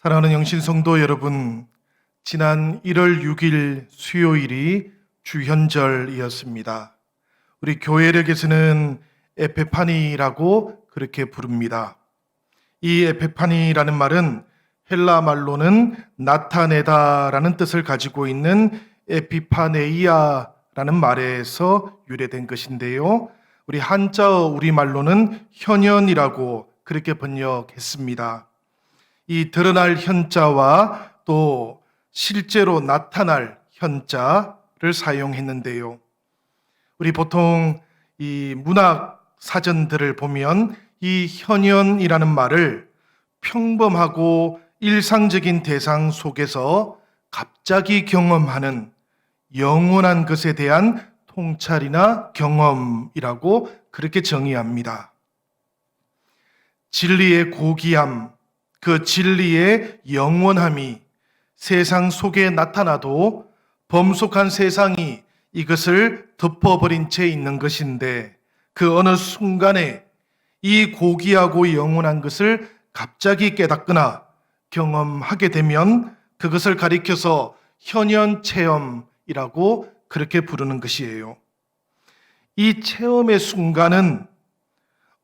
사랑하는 영신성도 여러분, 지난 1월 6일 수요일이 주현절이었습니다. 우리 교회력에서는 에페파니라고 그렇게 부릅니다. 이 에페파니라는 말은 헬라 말로는 나타내다라는 뜻을 가지고 있는 에피파네이아라는 말에서 유래된 것인데요. 우리 한자어 우리말로는 현현이라고 그렇게 번역했습니다. 이 드러날 현자와 또 실제로 나타날 현자를 사용했는데요. 우리 보통 이 문학 사전들을 보면 이 현현이라는 말을 평범하고 일상적인 대상 속에서 갑자기 경험하는 영원한 것에 대한 통찰이나 경험이라고 그렇게 정의합니다. 진리의 고귀함, 그 진리의 영원함이 세상 속에 나타나도 범속한 세상이 이것을 덮어버린 채 있는 것인데, 그 어느 순간에 이 고귀하고 영원한 것을 갑자기 깨닫거나 경험하게 되면 그것을 가리켜서 현현 체험이라고 그렇게 부르는 것이에요. 이 체험의 순간은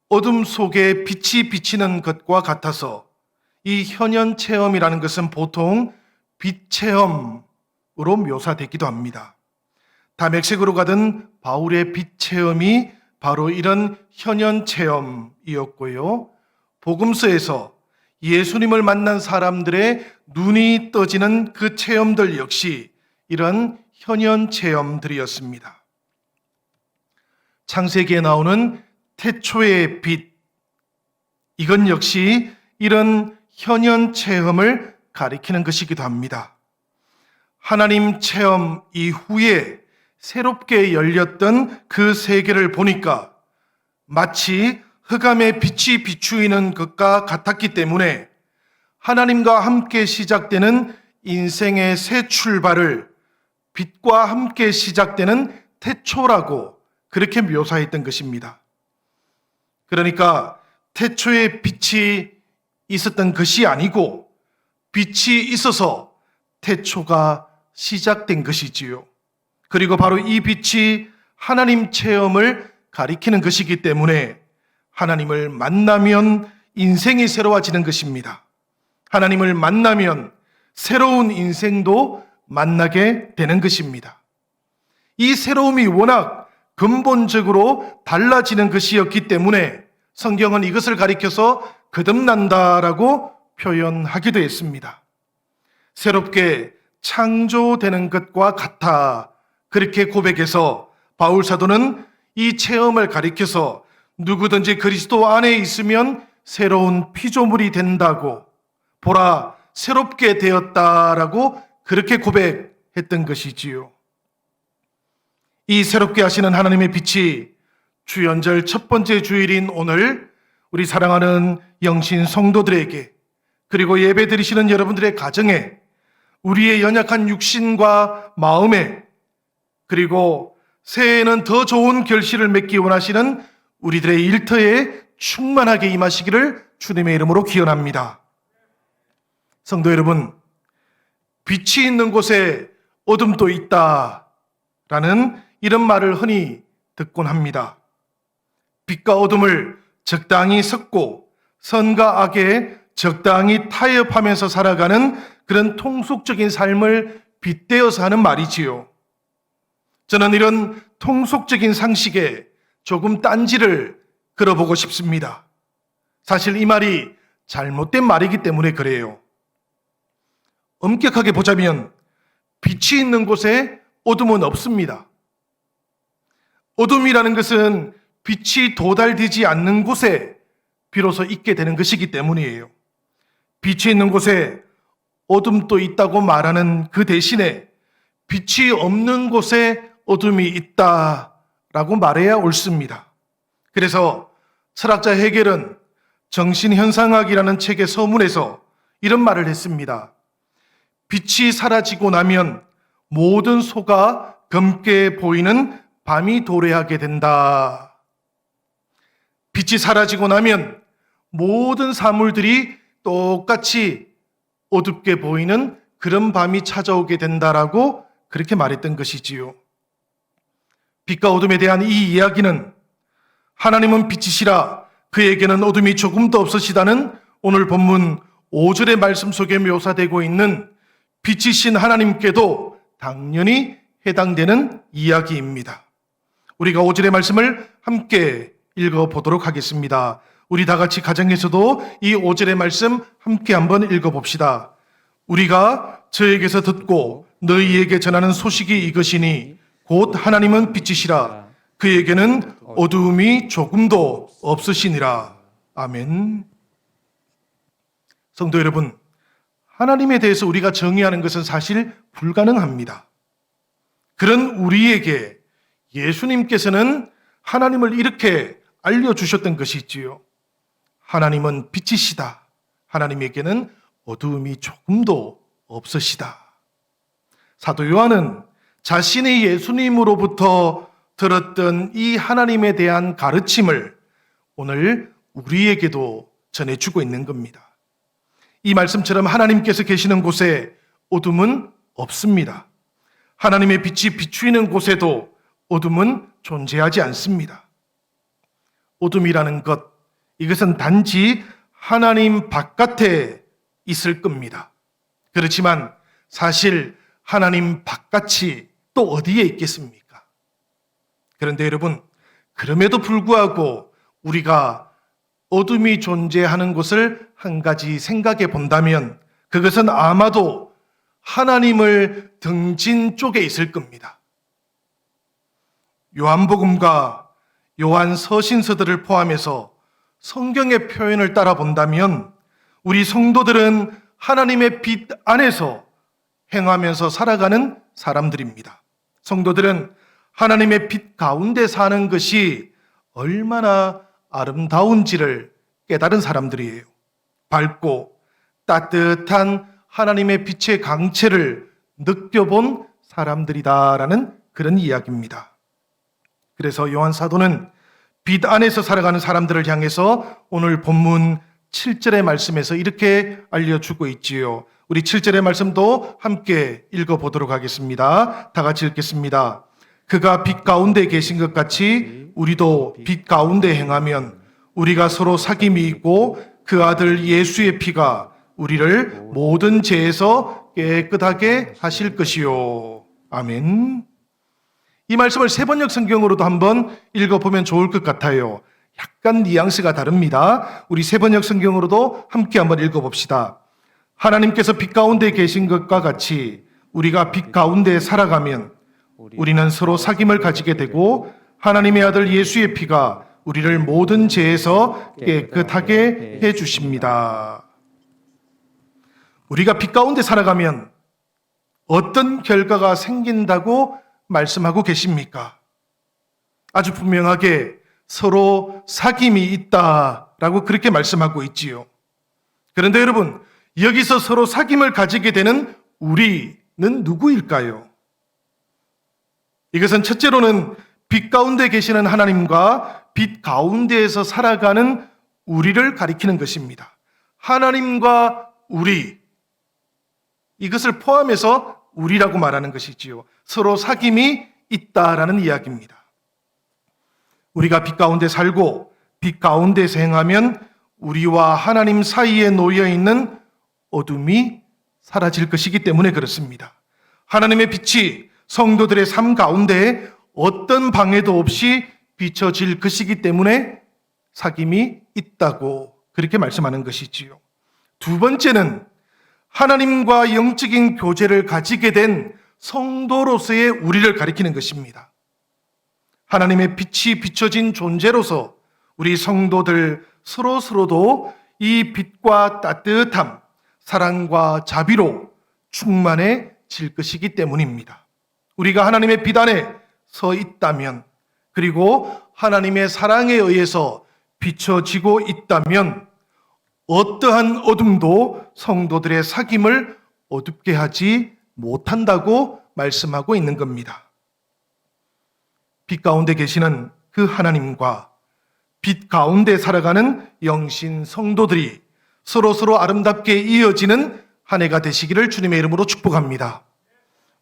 어둠 속에 빛이 비치는 것과 같아서 이 현현 체험이라는 것은 보통 빛 체험으로 묘사되기도 합니다. 다맥색으로 가던 바울의 빛 체험이 바로 이런 현현 체험이었고요. 복음서에서 예수님을 만난 사람들의 눈이 떠지는 그 체험들 역시 이런 현현 체험들이었습니다. 창세기에 나오는 태초의 빛, 이건 역시 이런 현현 체험을 가리키는 것이기도 합니다. 하나님 체험 이후에 새롭게 열렸던 그 세계를 보니까 마치 흑암의 빛이 비추이는 것과 같았기 때문에 하나님과 함께 시작되는 인생의 새 출발을 빛과 함께 시작되는 태초라고 그렇게 묘사했던 것입니다. 그러니까 태초의 빛이 있었던 것이 아니고 빛이 있어서 태초가 시작된 것이지요. 그리고 바로 이 빛이 하나님 체험을 가리키는 것이기 때문에 하나님을 만나면 인생이 새로워지는 것입니다. 하나님을 만나면 새로운 인생도 만나게 되는 것입니다. 이 새로움이 워낙 근본적으로 달라지는 것이었기 때문에 성경은 이것을 가리켜서 거듭난다라고 표현하기도 했습니다. 새롭게 창조되는 것과 같아 그렇게 고백해서 바울 사도는 이 체험을 가리켜서 누구든지 그리스도 안에 있으면 새로운 피조물이 된다고, 보라 새롭게 되었다라고 그렇게 고백했던 것이지요. 이 새롭게 하시는 하나님의 빛이 주연절 첫 번째 주일인 오늘 우리 사랑하는 영신 성도들에게, 그리고 예배 드리시는 여러분들의 가정에, 우리의 연약한 육신과 마음에, 그리고 새해에는 더 좋은 결실을 맺기 원하시는 우리들의 일터에 충만하게 임하시기를 주님의 이름으로 기원합니다. 성도 여러분, 빛이 있는 곳에 어둠도 있다라는 이런 말을 흔히 듣곤 합니다. 빛과 어둠을 적당히 섞고 선과 악에 적당히 타협하면서 살아가는 그런 통속적인 삶을 빗대어서 하는 말이지요. 저는 이런 통속적인 상식에 조금 딴지를 걸어보고 싶습니다. 사실 이 말이 잘못된 말이기 때문에 그래요. 엄격하게 보자면 빛이 있는 곳에 어둠은 없습니다. 어둠이라는 것은 빛이 도달되지 않는 곳에 비로소 있게 되는 것이기 때문이에요. 빛이 있는 곳에 어둠도 있다고 말하는 그 대신에 빛이 없는 곳에 어둠이 있다라고 말해야 옳습니다. 그래서 철학자 헤겔은 정신현상학이라는 책의 서문에서 이런 말을 했습니다. 빛이 사라지고 나면 모든 소가 검게 보이는 밤이 도래하게 된다. 빛이 사라지고 나면 모든 사물들이 똑같이 어둡게 보이는 그런 밤이 찾아오게 된다라고 그렇게 말했던 것이지요. 빛과 어둠에 대한 이 이야기는 하나님은 빛이시라 그에게는 어둠이 조금도 없으시다는 오늘 본문 5절의 말씀 속에 묘사되고 있는 빛이신 하나님께도 당연히 해당되는 이야기입니다. 우리가 5절의 말씀을 함께 읽어보도록 하겠습니다. 우리 다 같이 가정에서도 이 5절의 말씀 함께 한번 읽어봅시다. 우리가 저에게서 듣고 너희에게 전하는 소식이 이것이니 곧 하나님은 빛이시라 그에게는 어두움이 조금도 없으시니라. 아멘. 성도 여러분, 하나님에 대해서 우리가 정의하는 것은 사실 불가능합니다. 그런 우리에게 예수님께서는 하나님을 이렇게 알려주셨던 것이 있지요. 하나님은 빛이시다. 하나님에게는 어두움이 조금도 없으시다. 사도 요한은 자신의 예수님으로부터 들었던 이 하나님에 대한 가르침을 오늘 우리에게도 전해주고 있는 겁니다. 이 말씀처럼 하나님께서 계시는 곳에 어둠은 없습니다. 하나님의 빛이 비추이는 곳에도 어둠은 존재하지 않습니다. 어둠이라는 것, 이것은 단지 하나님 바깥에 있을 겁니다. 그렇지만 사실 하나님 바깥이 또 어디에 있겠습니까? 그런데 여러분, 그럼에도 불구하고 우리가 어둠이 존재하는 곳을 한 가지 생각해 본다면 그것은 아마도 하나님을 등진 쪽에 있을 겁니다. 요한복음과 요한 서신서들을 포함해서 성경의 표현을 따라 본다면 우리 성도들은 하나님의 빛 안에서 행하면서 살아가는 사람들입니다. 성도들은 하나님의 빛 가운데 사는 것이 얼마나 아름다운지를 깨달은 사람들이에요. 밝고 따뜻한 하나님의 빛의 강체를 느껴본 사람들이다라는 그런 이야기입니다. 그래서 요한 사도는 빛 안에서 살아가는 사람들을 향해서 오늘 본문 7절의 말씀에서 이렇게 알려주고 있지요. 우리 7절의 말씀도 함께 읽어보도록 하겠습니다. 다 같이 읽겠습니다. 그가 빛 가운데 계신 것 같이 우리도 빛 가운데 행하면 우리가 서로 사귐이 있고 그 아들 예수의 피가 우리를 모든 죄에서 깨끗하게 하실 것이요. 아멘. 이 말씀을 세번역 성경으로도 한번 읽어보면 좋을 것 같아요. 약간 뉘앙스가 다릅니다. 우리 세번역 성경으로도 함께 한번 읽어봅시다. 하나님께서 빛 가운데 계신 것과 같이 우리가 빛 가운데 살아가면 우리는 서로 사귐을 가지게 되고 하나님의 아들 예수의 피가 우리를 모든 죄에서 깨끗하게 해주십니다. 우리가 빛 가운데 살아가면 어떤 결과가 생긴다고 말씀하고 계십니까? 아주 분명하게 서로 사귐이 있다라고 그렇게 말씀하고 있지요. 그런데 여러분, 여기서 서로 사귐을 가지게 되는 우리는 누구일까요? 이것은 첫째로는 빛 가운데 계시는 하나님과 빛 가운데에서 살아가는 우리를 가리키는 것입니다. 하나님과 우리, 이것을 포함해서 우리라고 말하는 것이지요. 서로 사귐이 있다라는 이야기입니다. 우리가 빛 가운데 살고 빛 가운데서 행하면 우리와 하나님 사이에 놓여 있는 어둠이 사라질 것이기 때문에 그렇습니다. 하나님의 빛이 성도들의 삶 가운데 어떤 방해도 없이 비춰질 것이기 때문에 사귐이 있다고 그렇게 말씀하는 것이지요. 두 번째는 하나님과 영적인 교제를 가지게 된 성도로서의 우리를 가리키는 것입니다. 하나님의 빛이 비춰진 존재로서 우리 성도들 서로도 이 빛과 따뜻함, 사랑과 자비로 충만해질 것이기 때문입니다. 우리가 하나님의 빛 안에 서 있다면, 그리고 하나님의 사랑에 의해서 비춰지고 있다면 어떠한 어둠도 성도들의 사귐을 어둡게 하지 못한다고 말씀하고 있는 겁니다. 빛 가운데 계시는 그 하나님과 빛 가운데 살아가는 영신 성도들이 서로 아름답게 이어지는 한 해가 되시기를 주님의 이름으로 축복합니다.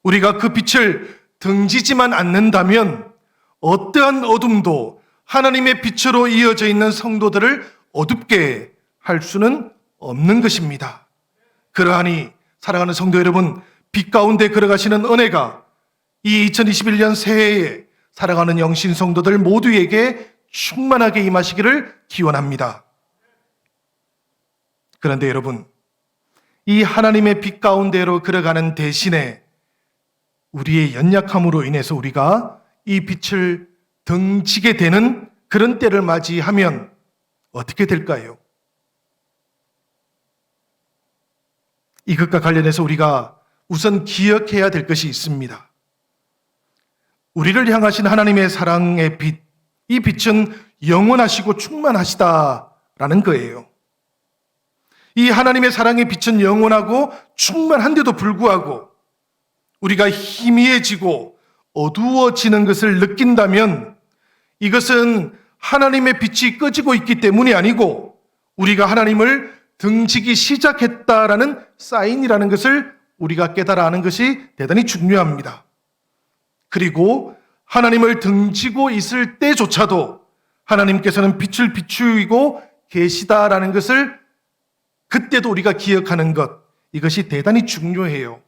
우리가 그 빛을 등지지만 않는다면 어떠한 어둠도 하나님의 빛으로 이어져 있는 성도들을 어둡게 할 수는 없는 것입니다. 그러하니 사랑하는 성도 여러분, 빛 가운데 걸어가시는 은혜가 이 2021년 새해에 살아가는 영신 성도들 모두에게 충만하게 임하시기를 기원합니다. 그런데 여러분, 이 하나님의 빛 가운데로 걸어가는 대신에 우리의 연약함으로 인해서 우리가 이 빛을 등지게 되는 그런 때를 맞이하면 어떻게 될까요? 이것과 관련해서 우리가 우선 기억해야 될 것이 있습니다. 우리를 향하신 하나님의 사랑의 빛, 이 빛은 영원하시고 충만하시다라는 거예요. 이 하나님의 사랑의 빛은 영원하고 충만한데도 불구하고 우리가 희미해지고 어두워지는 것을 느낀다면 이것은 하나님의 빛이 꺼지고 있기 때문이 아니고 우리가 하나님을 등지기 시작했다라는 사인이라는 것을 우리가 깨달아 아는 것이 대단히 중요합니다. 그리고 하나님을 등지고 있을 때조차도 하나님께서는 빛을 비추이고 계시다라는 것을 그때도 우리가 기억하는 것, 이것이 대단히 중요해요.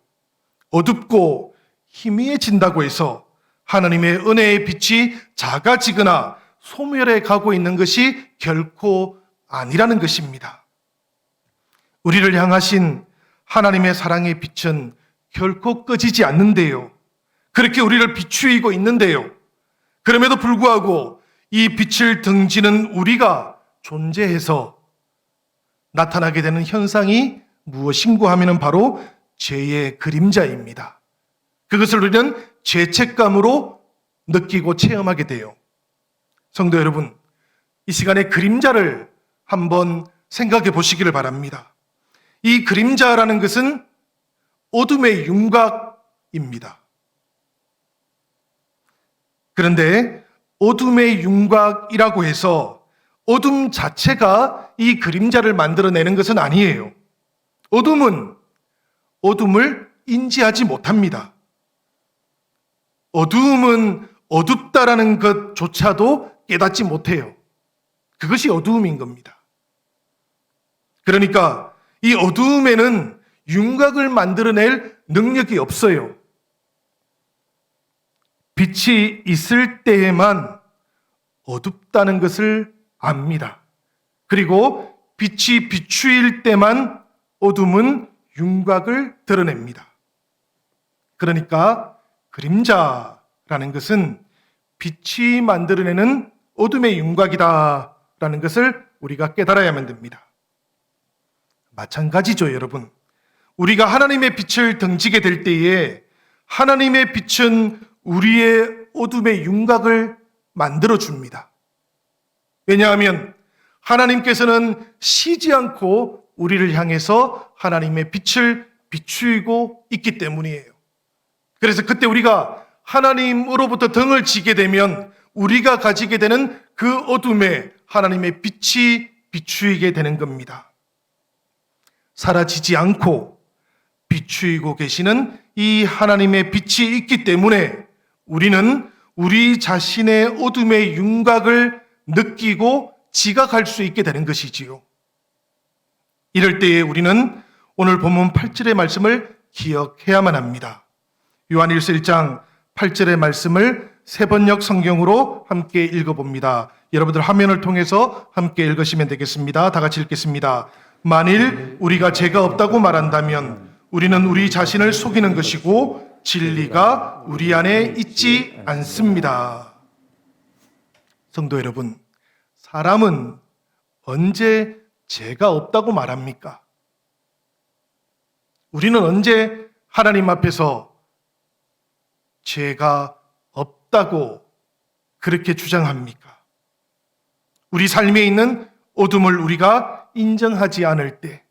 어둡고 희미해진다고 해서 하나님의 은혜의 빛이 작아지거나 소멸해 가고 있는 것이 결코 아니라는 것입니다. 우리를 향하신 하나님의 사랑의 빛은 결코 꺼지지 않는데요. 그렇게 우리를 비추이고 있는데요. 그럼에도 불구하고 이 빛을 등지는 우리가 존재해서 나타나게 되는 현상이 무엇인고 하면 바로 죄의 그림자입니다. 그것을 우리는 죄책감으로 느끼고 체험하게 돼요. 성도 여러분, 이 시간에 그림자를 한번 생각해 보시기를 바랍니다. 이 그림자라는 것은 어둠의 윤곽입니다. 그런데 어둠의 윤곽이라고 해서 어둠 자체가 이 그림자를 만들어내는 것은 아니에요. 어둠은 어둠을 인지하지 못합니다. 어두움은 어둡다라는 것조차도 깨닫지 못해요. 그것이 어두움인 겁니다. 그러니까 이 어두움에는 윤곽을 만들어낼 능력이 없어요. 빛이 있을 때에만 어둡다는 것을 압니다. 그리고 빛이 비추일 때만 어둠은 윤곽을 드러냅니다. 그러니까 그림자라는 것은 빛이 만들어내는 어둠의 윤곽이다라는 것을 우리가 깨달아야만 됩니다. 마찬가지죠, 여러분. 우리가 하나님의 빛을 등지게 될 때에 하나님의 빛은 우리의 어둠의 윤곽을 만들어줍니다. 왜냐하면 하나님께서는 쉬지 않고 우리를 향해서 하나님의 빛을 비추이고 있기 때문이에요. 그래서 그때 우리가 하나님으로부터 등을 지게 되면 우리가 가지게 되는 그 어둠에 하나님의 빛이 비추이게 되는 겁니다. 사라지지 않고 비추이고 계시는 이 하나님의 빛이 있기 때문에 우리는 우리 자신의 어둠의 윤곽을 느끼고 지각할 수 있게 되는 것이지요. 이럴 때에 우리는 오늘 본문 8절의 말씀을 기억해야만 합니다. 요한일서 1장 8절의 말씀을 세번역 성경으로 함께 읽어봅니다. 여러분들 화면을 통해서 함께 읽으시면 되겠습니다. 다 같이 읽겠습니다. 만일 우리가 죄가 없다고 말한다면 우리는 우리 자신을 속이는 것이고 진리가 우리 안에 있지 않습니다. 성도 여러분, 사람은 언제 죄가 없다고 말합니까? 우리는 언제 하나님 앞에서 죄가 없다고 그렇게 주장합니까? 우리 삶에 있는 어둠을 우리가 인정하지 않을 때,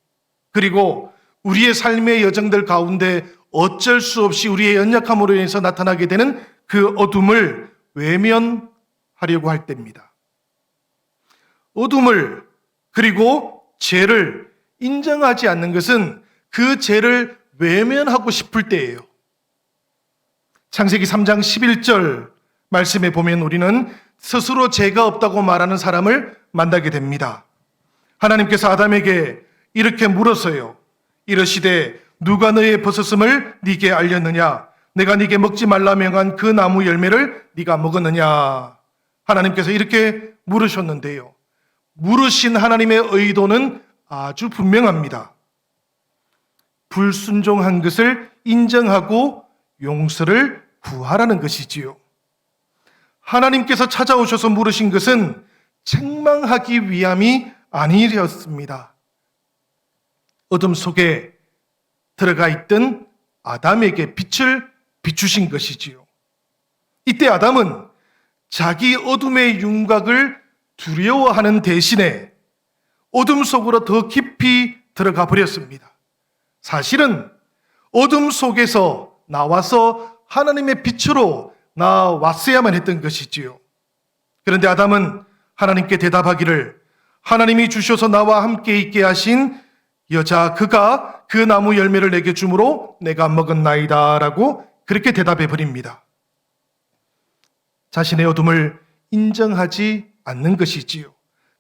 그리고 우리의 삶의 여정들 가운데 어쩔 수 없이 우리의 연약함으로 인해서 나타나게 되는 그 어둠을 외면하려고 할 때입니다. 어둠을, 그리고 죄를 인정하지 않는 것은 그 죄를 외면하고 싶을 때예요. 창세기 3장 11절 말씀에 보면 우리는 스스로 죄가 없다고 말하는 사람을 만나게 됩니다. 하나님께서 아담에게 이렇게 물었어요. 이르시되 누가 너의 벗었음을 네게 알렸느냐? 내가 네게 먹지 말라 명한 그 나무 열매를 네가 먹었느냐? 하나님께서 이렇게 물으셨는데요. 물으신 하나님의 의도는 아주 분명합니다. 불순종한 것을 인정하고 용서를 구하라는 것이지요. 하나님께서 찾아오셔서 물으신 것은 책망하기 위함이 아니었습니다. 어둠 속에 들어가 있던 아담에게 빛을 비추신 것이지요. 이때 아담은 자기 어둠의 윤곽을 두려워하는 대신에 어둠 속으로 더 깊이 들어가 버렸습니다. 사실은 어둠 속에서 나와서 하나님의 빛으로 나왔어야만 했던 것이지요. 그런데 아담은 하나님께 대답하기를 하나님이 주셔서 나와 함께 있게 하신 여자 그가 그 나무 열매를 내게 주므로 내가 먹었나이다 라고 그렇게 대답해 버립니다. 자신의 어둠을 인정하지 않는 것이지요.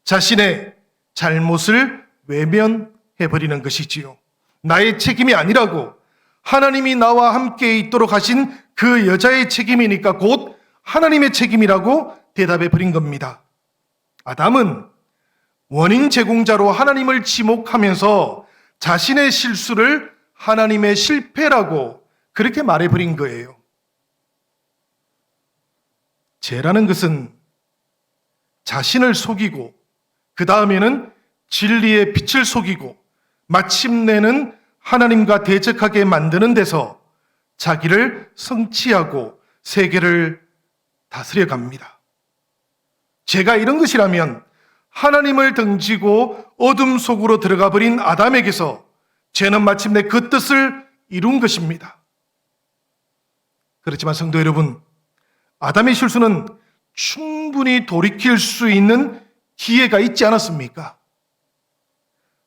자신의 잘못을 외면해 버리는 것이지요. 나의 책임이 아니라고 하나님이 나와 함께 있도록 하신 그 여자의 책임이니까 곧 하나님의 책임이라고 대답해 버린 겁니다. 아담은 원인 제공자로 하나님을 지목하면서 자신의 실수를 하나님의 실패라고 그렇게 말해 버린 거예요. 죄라는 것은 자신을 속이고 그 다음에는 진리의 빛을 속이고 마침내는 하나님과 대적하게 만드는 데서 자기를 성취하고 세계를 다스려 갑니다. 죄가 이런 것이라면 하나님을 등지고 어둠 속으로 들어가 버린 아담에게서 죄는 마침내 그 뜻을 이룬 것입니다. 그렇지만 성도 여러분, 아담의 실수는 충분히 돌이킬 수 있는 기회가 있지 않았습니까?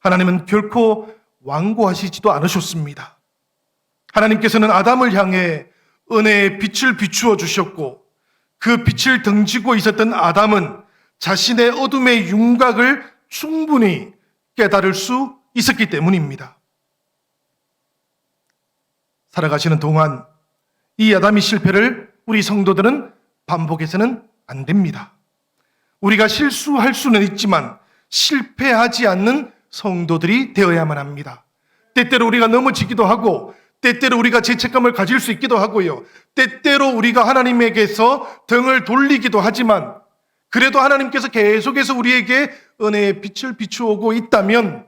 하나님은 결코 완고하시지도 않으셨습니다. 하나님께서는 아담을 향해 은혜의 빛을 비추어 주셨고 그 빛을 등지고 있었던 아담은 자신의 어둠의 윤곽을 충분히 깨달을 수 있었기 때문입니다. 살아가시는 동안 이 아담의 실패를 우리 성도들은 반복해서는 안 됩니다. 우리가 실수할 수는 있지만 실패하지 않는 성도들이 되어야만 합니다. 때때로 우리가 넘어지기도 하고 때때로 우리가 죄책감을 가질 수 있기도 하고요. 때때로 우리가 하나님에게서 등을 돌리기도 하지만 그래도 하나님께서 계속해서 우리에게 은혜의 빛을 비추어오고 있다면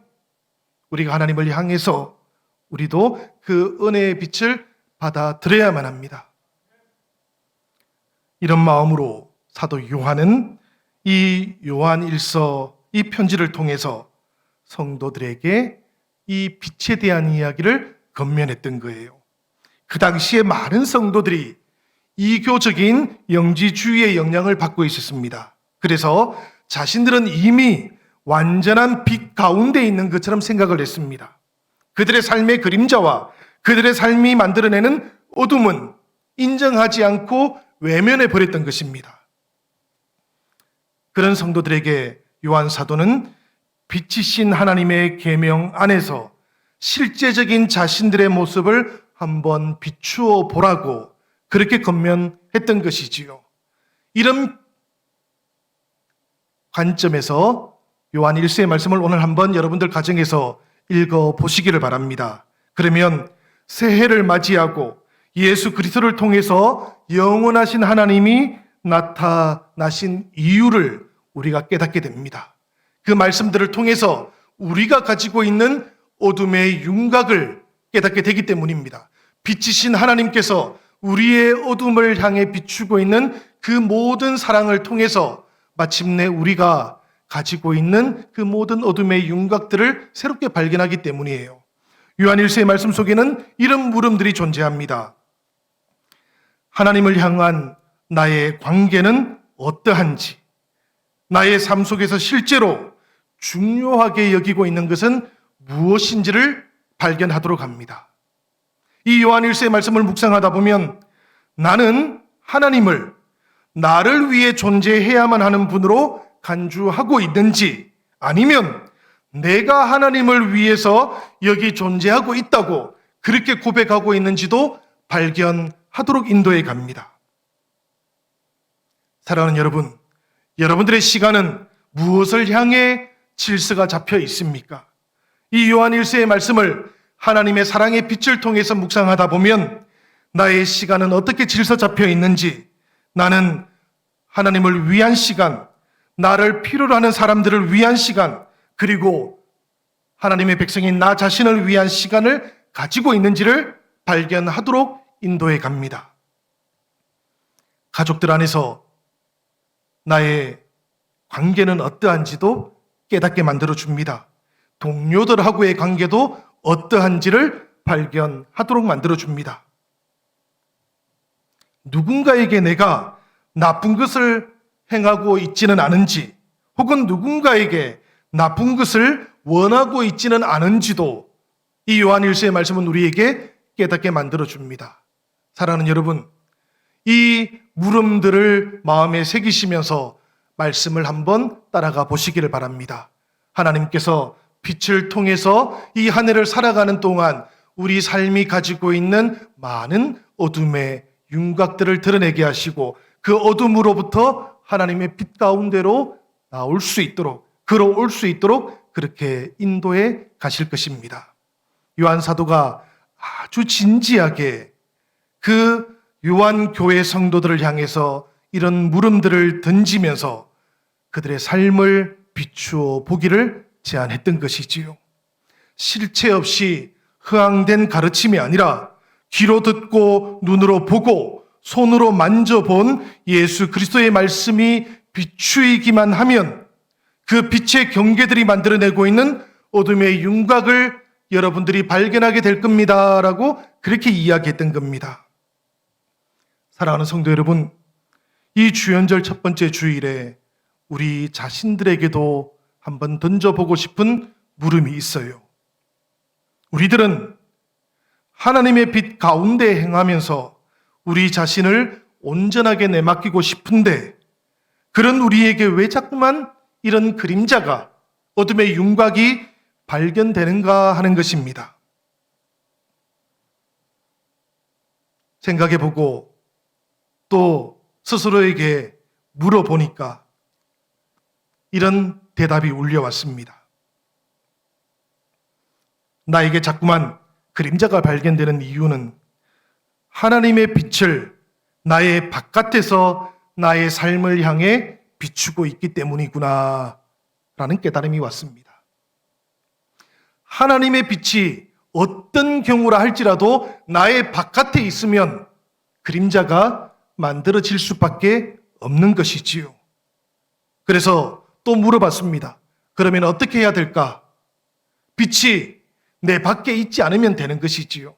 우리가 하나님을 향해서 우리도 그 은혜의 빛을 받아들여야만 합니다. 이런 마음으로 사도 요한은 이 요한 1서 이 편지를 통해서 성도들에게 이 빛에 대한 이야기를 건면했던 거예요. 그 당시에 많은 성도들이 이교적인 영지주의의 영향을 받고 있었습니다. 그래서 자신들은 이미 완전한 빛 가운데 있는 것처럼 생각을 했습니다. 그들의 삶의 그림자와 그들의 삶이 만들어내는 어둠은 인정하지 않고 외면해 버렸던 것입니다. 그런 성도들에게 요한 사도는 빛이신 하나님의 계명 안에서 실제적인 자신들의 모습을 한번 비추어 보라고 그렇게 건면했던 것이지요. 이런 관점에서 요한 1서의 말씀을 오늘 한번 여러분들 가정에서 읽어보시기를 바랍니다. 그러면 새해를 맞이하고 예수 그리스도를 통해서 영원하신 하나님이 나타나신 이유를 우리가 깨닫게 됩니다. 그 말씀들을 통해서 우리가 가지고 있는 어둠의 윤곽을 깨닫게 되기 때문입니다. 빛이신 하나님께서 우리의 어둠을 향해 비추고 있는 그 모든 사랑을 통해서 마침내 우리가 가지고 있는 그 모든 어둠의 윤곽들을 새롭게 발견하기 때문이에요. 요한 1서의 말씀 속에는 이런 물음들이 존재합니다. 하나님을 향한 나의 관계는 어떠한지, 나의 삶 속에서 실제로 중요하게 여기고 있는 것은 무엇인지를 발견하도록 합니다. 이 요한 1서의 말씀을 묵상하다 보면 나는 하나님을 나를 위해 존재해야만 하는 분으로 간주하고 있는지, 아니면 내가 하나님을 위해서 여기 존재하고 있다고 그렇게 고백하고 있는지도 발견하도록 인도해 갑니다. 사랑하는 여러분, 여러분들의 시간은 무엇을 향해 질서가 잡혀 있습니까? 이 요한 1서의 말씀을 하나님의 사랑의 빛을 통해서 묵상하다 보면 나의 시간은 어떻게 질서 잡혀 있는지, 나는 하나님을 위한 시간, 나를 필요로 하는 사람들을 위한 시간, 그리고 하나님의 백성인 나 자신을 위한 시간을 가지고 있는지를 발견하도록 인도해 갑니다. 가족들 안에서 나의 관계는 어떠한지도 깨닫게 만들어 줍니다. 동료들하고의 관계도 어떠한지를 발견하도록 만들어 줍니다. 누군가에게 내가 나쁜 것을 행하고 있지는 않은지, 혹은 누군가에게 나쁜 것을 원하고 있지는 않은지도 이 요한 1서의 말씀은 우리에게 깨닫게 만들어 줍니다. 사랑하는 여러분, 이 물음들을 마음에 새기시면서 말씀을 한번 따라가 보시기를 바랍니다. 하나님께서 빛을 통해서 이 한 해를 살아가는 동안 우리 삶이 가지고 있는 많은 어둠의 윤곽들을 드러내게 하시고 그 어둠으로부터 하나님의 빛 가운데로 나올 수 있도록, 걸어올 수 있도록 그렇게 인도해 가실 것입니다. 요한 사도가 아주 진지하게 그 요한 교회 성도들을 향해서 이런 물음들을 던지면서 그들의 삶을 비추어 보기를 제안했던 것이지요. 실체 없이 허황된 가르침이 아니라 귀로 듣고 눈으로 보고 손으로 만져본 예수 그리스도의 말씀이 비추이기만 하면 그 빛의 경계들이 만들어내고 있는 어둠의 윤곽을 여러분들이 발견하게 될 겁니다 라고 그렇게 이야기했던 겁니다. 사랑하는 성도 여러분, 이 주연절 첫 번째 주일에 우리 자신들에게도 한번 던져보고 싶은 물음이 있어요. 우리들은 하나님의 빛 가운데 행하면서 우리 자신을 온전하게 내맡기고 싶은데 그런 우리에게 왜 자꾸만 이런 그림자가, 어둠의 윤곽이 발견되는가 하는 것입니다. 생각해보고 또 스스로에게 물어보니까 이런 대답이 울려왔습니다. 나에게 자꾸만 그림자가 발견되는 이유는 하나님의 빛을 나의 바깥에서 나의 삶을 향해 비추고 있기 때문이구나 라는 깨달음이 왔습니다. 하나님의 빛이 어떤 경우라 할지라도 나의 바깥에 있으면 그림자가 만들어질 수밖에 없는 것이지요. 그래서 또 물어봤습니다. 그러면 어떻게 해야 될까? 빛이 내 밖에 있지 않으면 되는 것이지요.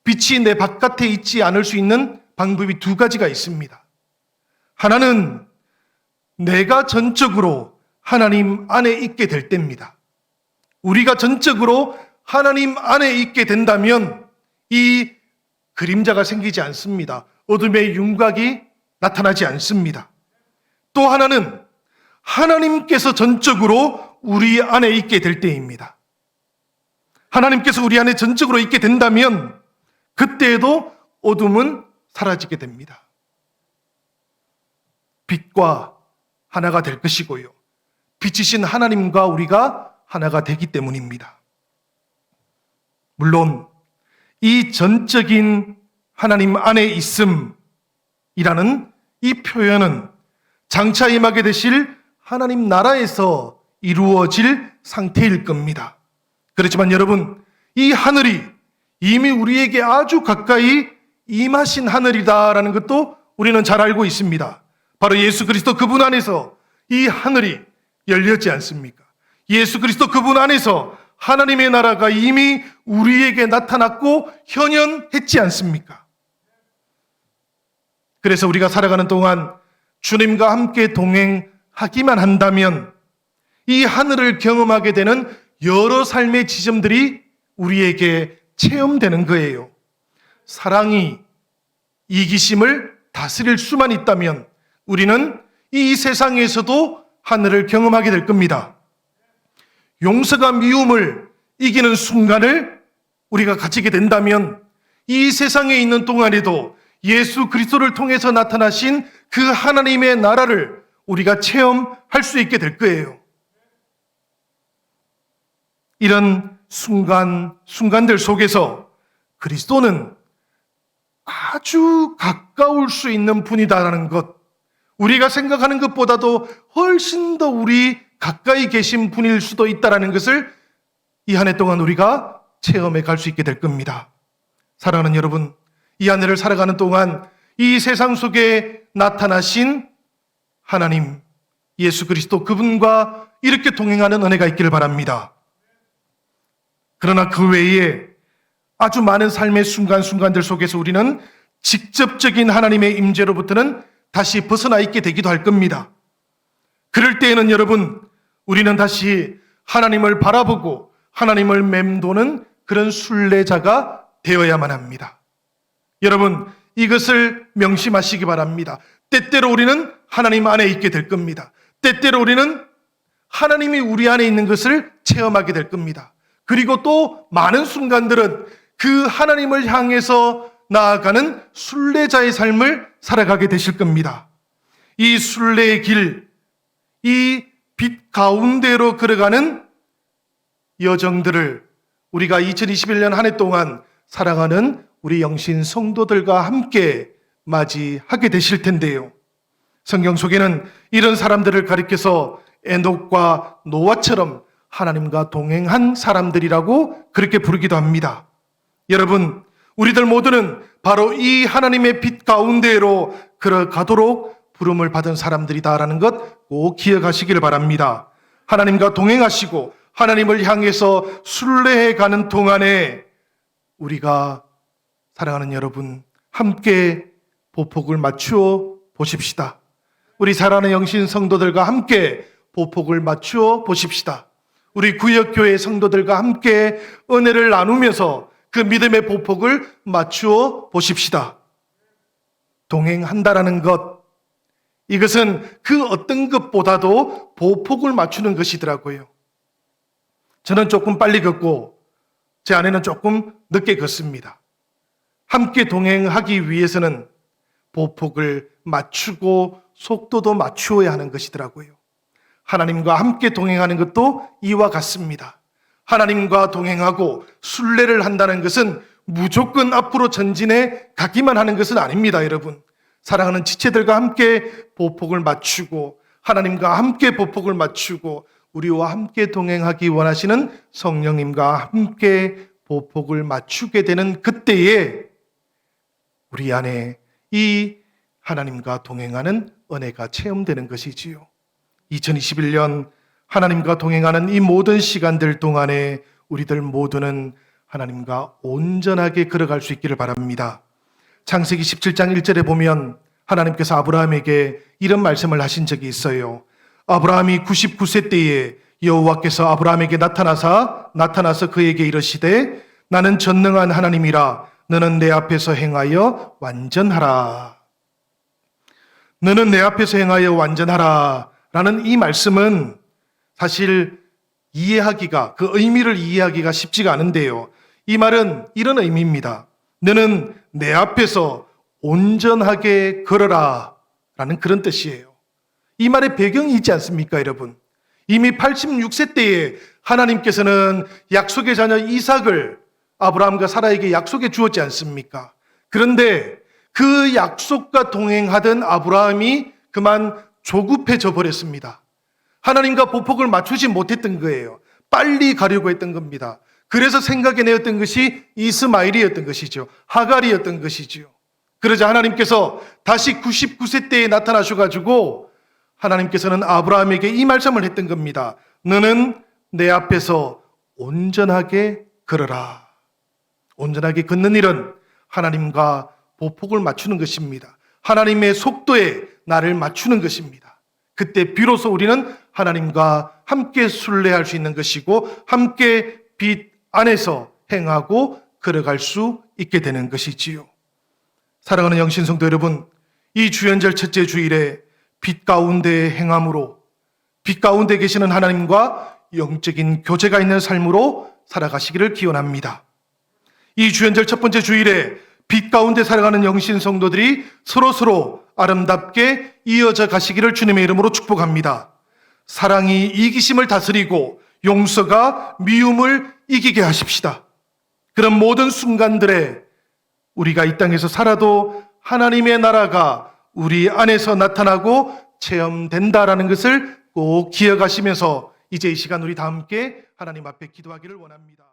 빛이 내 바깥에 있지 않을 수 있는 방법이 두 가지가 있습니다. 하나는 내가 전적으로 하나님 안에 있게 될 때입니다. 우리가 전적으로 하나님 안에 있게 된다면 이 그림자가 생기지 않습니다. 어둠의 윤곽이 나타나지 않습니다. 또 하나는 하나님께서 전적으로 우리 안에 있게 될 때입니다. 하나님께서 우리 안에 전적으로 있게 된다면 그때에도 어둠은 사라지게 됩니다. 빛과 하나가 될 것이고요. 빛이신 하나님과 우리가 하나가 되기 때문입니다. 물론 이 전적인 하나님 안에 있음이라는 이 표현은 장차 임하게 되실 하나님 나라에서 이루어질 상태일 겁니다. 그렇지만 여러분, 이 하늘이 이미 우리에게 아주 가까이 임하신 하늘이다라는 것도 우리는 잘 알고 있습니다. 바로 예수 그리스도 그분 안에서 이 하늘이 열렸지 않습니까? 예수 그리스도 그분 안에서 하나님의 나라가 이미 우리에게 나타났고 현현했지 않습니까? 그래서 우리가 살아가는 동안 주님과 함께 동행하기만 한다면 이 하늘을 경험하게 되는 여러 삶의 지점들이 우리에게 체험되는 거예요. 사랑이 이기심을 다스릴 수만 있다면 우리는 이 세상에서도 하늘을 경험하게 될 겁니다. 용서가 미움을 이기는 순간을 우리가 가지게 된다면 이 세상에 있는 동안에도 예수 그리스도를 통해서 나타나신 그 하나님의 나라를 우리가 체험할 수 있게 될 거예요. 이런 순간들 속에서 그리스도는 아주 가까울 수 있는 분이다라는 것, 우리가 생각하는 것보다도 훨씬 더 우리 가까이 계신 분일 수도 있다라는 것을 이 한 해 동안 우리가 체험해 갈 수 있게 될 겁니다. 사랑하는 여러분, 이 한 해를 살아가는 동안 이 세상 속에 나타나신 하나님, 예수 그리스도 그분과 이렇게 동행하는 은혜가 있기를 바랍니다. 그러나 그 외에 아주 많은 삶의 순간순간들 속에서 우리는 직접적인 하나님의 임재로부터는 다시 벗어나 있게 되기도 할 겁니다. 그럴 때에는 여러분, 우리는 다시 하나님을 바라보고 하나님을 맴도는 그런 순례자가 되어야만 합니다. 여러분, 이것을 명심하시기 바랍니다. 때때로 우리는 하나님 안에 있게 될 겁니다. 때때로 우리는 하나님이 우리 안에 있는 것을 체험하게 될 겁니다. 그리고 또 많은 순간들은 그 하나님을 향해서 나아가는 순례자의 삶을 살아가게 되실 겁니다. 이 순례의 길, 이 빛 가운데로 걸어가는 여정들을 우리가 2021년 한 해 동안 살아가는 우리 영신 성도들과 함께 맞이하게 되실 텐데요. 성경 속에는 이런 사람들을 가리켜서 에녹과 노아처럼 하나님과 동행한 사람들이라고 그렇게 부르기도 합니다. 여러분, 우리들 모두는 바로 이 하나님의 빛 가운데로 걸어가도록 부름을 받은 사람들이다라는 것 꼭 기억하시길 바랍니다. 하나님과 동행하시고 하나님을 향해서 순례해 가는 동안에 우리가 사랑하는 여러분 함께 보폭을 맞추어 보십시다. 우리 사랑하는 영신 성도들과 함께 보폭을 맞추어 보십시다. 우리 구역교회 성도들과 함께 은혜를 나누면서 그 믿음의 보폭을 맞추어 보십시다. 동행한다라는 것, 이것은 그 어떤 것보다도 보폭을 맞추는 것이더라고요. 저는 조금 빨리 걷고 제 아내는 조금 늦게 걷습니다. 함께 동행하기 위해서는 보폭을 맞추고 속도도 맞추어야 하는 것이더라고요. 하나님과 함께 동행하는 것도 이와 같습니다. 하나님과 동행하고 순례를 한다는 것은 무조건 앞으로 전진해 가기만 하는 것은 아닙니다, 여러분. 사랑하는 지체들과 함께 보폭을 맞추고 하나님과 함께 보폭을 맞추고 우리와 함께 동행하기 원하시는 성령님과 함께 보폭을 맞추게 되는 그때에 우리 안에 이 하나님과 동행하는 은혜가 체험되는 것이지요. 2021년 하나님과 동행하는 이 모든 시간들 동안에 우리들 모두는 하나님과 온전하게 걸어갈 수 있기를 바랍니다. 창세기 17장 1절에 보면 하나님께서 아브라함에게 이런 말씀을 하신 적이 있어요. 아브라함이 99세 때에 여호와께서 아브라함에게 나타나서 그에게 이르시되 나는 전능한 하나님이라 너는 내 앞에서 행하여 완전하라. 너는 내 앞에서 행하여 완전하라 라는 이 말씀은 사실 이해하기가, 그 의미를 이해하기가 쉽지가 않은데요. 이 말은 이런 의미입니다. 너는 내 앞에서 온전하게 걸어라 라는 그런 뜻이에요. 이 말의 배경이 있지 않습니까, 여러분? 이미 86세 때에 하나님께서는 약속의 자녀 이삭을 아브라함과 사라에게 약속해 주었지 않습니까? 그런데 그 약속과 동행하던 아브라함이 그만 조급해져 버렸습니다. 하나님과 보폭을 맞추지 못했던 거예요. 빨리 가려고 했던 겁니다. 그래서 생각해내었던 것이 이스마엘이었던 것이죠. 하갈이었던 것이죠. 그러자 하나님께서 다시 99세 때에 나타나셔가지고 하나님께서는 아브라함에게 이 말씀을 했던 겁니다. 너는 내 앞에서 온전하게 걸어라. 온전하게 걷는 일은 하나님과 보폭을 맞추는 것입니다. 하나님의 속도에 나를 맞추는 것입니다. 그때 비로소 우리는 하나님과 함께 순례할 수 있는 것이고 함께 빛 안에서 행하고 걸어갈 수 있게 되는 것이지요. 사랑하는 영신성도 여러분, 이 주연절 첫째 주일에 빛 가운데의 행함으로 빛 가운데 계시는 하나님과 영적인 교제가 있는 삶으로 살아가시기를 기원합니다. 이 주연절 첫 번째 주일에 빛 가운데 살아가는 영신 성도들이 서로서로 아름답게 이어져 가시기를 주님의 이름으로 축복합니다. 사랑이 이기심을 다스리고 용서가 미움을 이기게 하십시다. 그런 모든 순간들에 우리가 이 땅에서 살아도 하나님의 나라가 우리 안에서 나타나고 체험된다라는 것을 꼭 기억하시면서 이제 이 시간 우리 다 함께 하나님 앞에 기도하기를 원합니다.